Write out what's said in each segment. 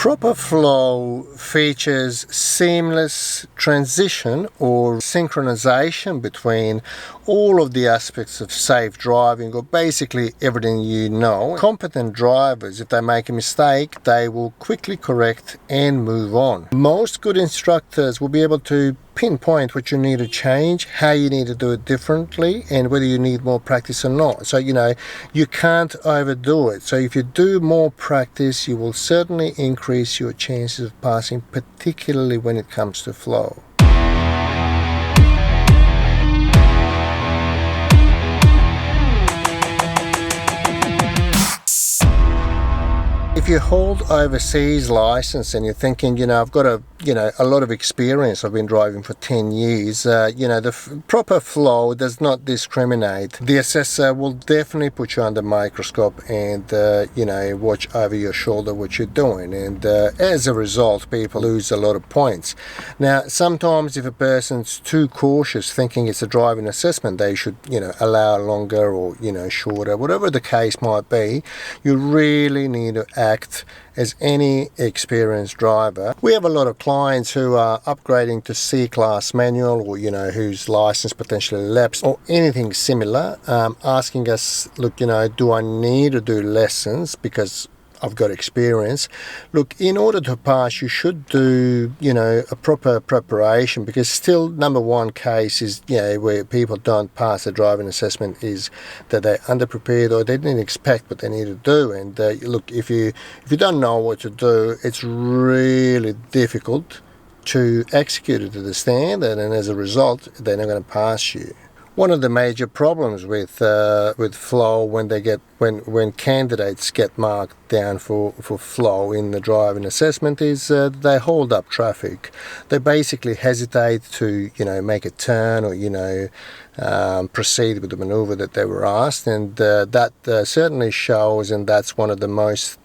Proper flow features seamless transition or synchronization between all of the aspects of safe driving, or basically everything you know. Competent drivers, if they make a mistake, they will quickly correct and move on. Most good instructors will be able to pinpoint what you need to change, how you need to do it differently, and whether you need more practice or not. So, you can't overdo it. So if you do more practice, you will certainly increase your chances of passing, particularly when it comes to flow. If you hold overseas license and you're thinking, I've got a lot of experience, I've been driving for 10 years, the proper flow does not discriminate. The assessor will definitely put you under microscope and, watch over your shoulder what you're doing. And as a result, people lose a lot of points. Now, sometimes if a person's too cautious thinking it's a driving assessment, they should, allow longer or, shorter, whatever the case might be. You really need to act as any experienced driver. We have a lot of clients who are upgrading to C-class manual, or whose license potentially lapsed or anything similar, asking us, look, do I need to do lessons because I've got experience? Look, in order to pass, you should do, a proper preparation, because still number one case is, where people don't pass the driving assessment is that they're underprepared or they didn't expect what they need to do. And look, if you don't know what to do, it's really difficult to execute it to the standard, and as a result, they're not going to pass you. One of the major problems with flow when candidates get marked down for flow in the driving assessment is they hold up traffic. They basically hesitate to make a turn or proceed with the maneuver that they were asked, and that certainly shows, and that's one of the most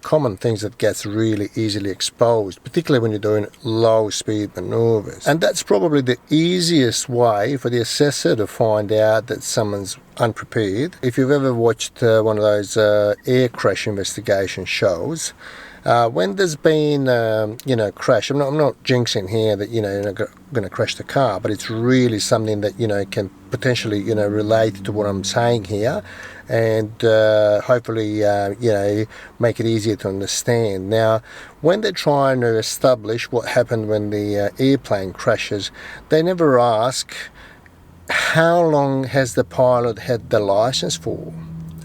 common things that gets really easily exposed, particularly when you're doing low speed maneuvers. And that's probably the easiest way for the assessor to find out that someone's unprepared. If you've ever watched one of those air crash investigation shows, when there's been crash, I'm not jinxing here that you're not going to crash the car, but it's really something that can potentially relate to what I'm saying here, and hopefully make it easier to understand. Now, when they're trying to establish what happened when the airplane crashes, they never ask how long has the pilot had the license for.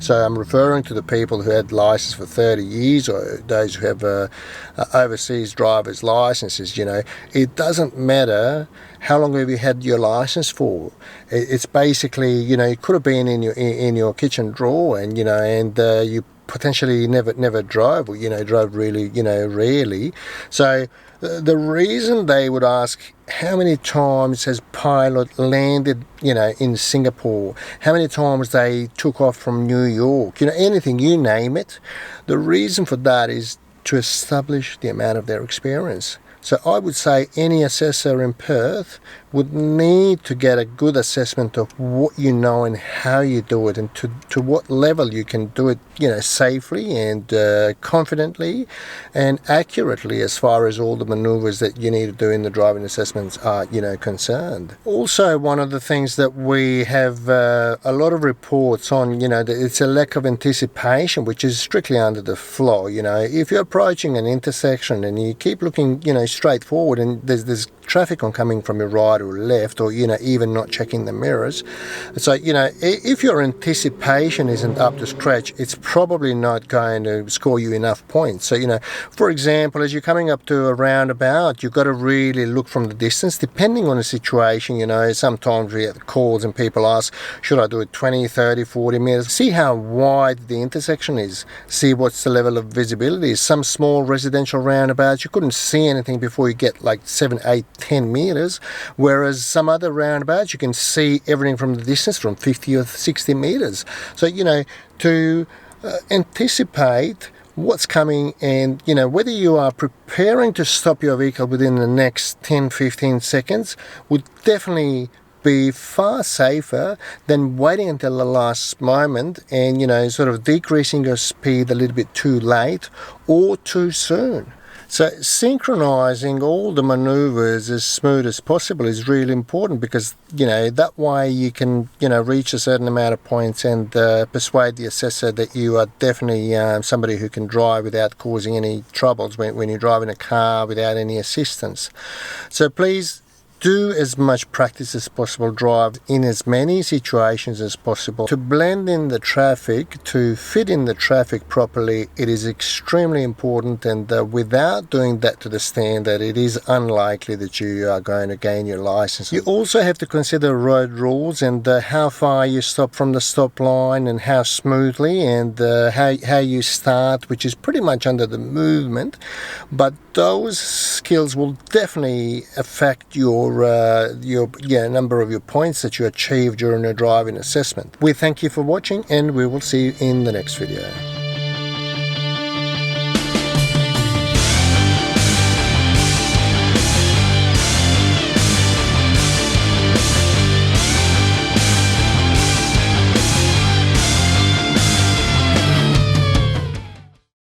So I'm referring to the people who had license for 30 years or those who have overseas driver's licenses. It doesn't matter how long have you had your license for. It's basically, it could have been in your kitchen drawer, and you potentially never drove, or drove really rarely. So the reason they would ask how many times has pilot landed in Singapore, how many times they took off from New York, anything, you name it, the reason for that is to establish the amount of their experience. So I would say any assessor in Perth would need to get a good assessment of what you know and how you do it, and to what level you can do it, safely and confidently and accurately as far as all the maneuvers that you need to do in the driving assessments are, concerned. Also, one of the things that we have a lot of reports on, that it's a lack of anticipation, which is strictly under the flow. If you're approaching an intersection and you keep looking, straight forward, and there's traffic coming from your right or left, or even not checking the mirrors. So if your anticipation isn't up to scratch, it's probably not going to score you enough points. So for example, as you're coming up to a roundabout, you've got to really look from the distance, depending on the situation. Sometimes we get calls and people ask, should I do it 20, 30, 40 meters? See how wide the intersection is, see what's the level of visibility. Some small residential roundabouts, you couldn't see anything before you get like 7, 8, 10 meters, whereas some other roundabouts you can see everything from the distance from 50 or 60 meters. So to anticipate what's coming, and whether you are preparing to stop your vehicle within the next 10-15 seconds would definitely be far safer than waiting until the last moment and sort of decreasing your speed a little bit too late or too soon. So synchronizing all the maneuvers as smooth as possible is really important, because that way you can reach a certain amount of points and persuade the assessor that you are definitely somebody who can drive without causing any troubles when you're driving a car without any assistance. So please do as much practice as possible, drive in as many situations as possible. To blend in the traffic, to fit in the traffic properly, it is extremely important, and without doing that to the standard, it is unlikely that you are going to gain your license. You also have to consider road rules and how far you stop from the stop line and how smoothly, and how you start, which is pretty much under the movement, but those skills will definitely affect your number of your points that you achieve during a driving assessment. We thank you for watching, and we will see you in the next video.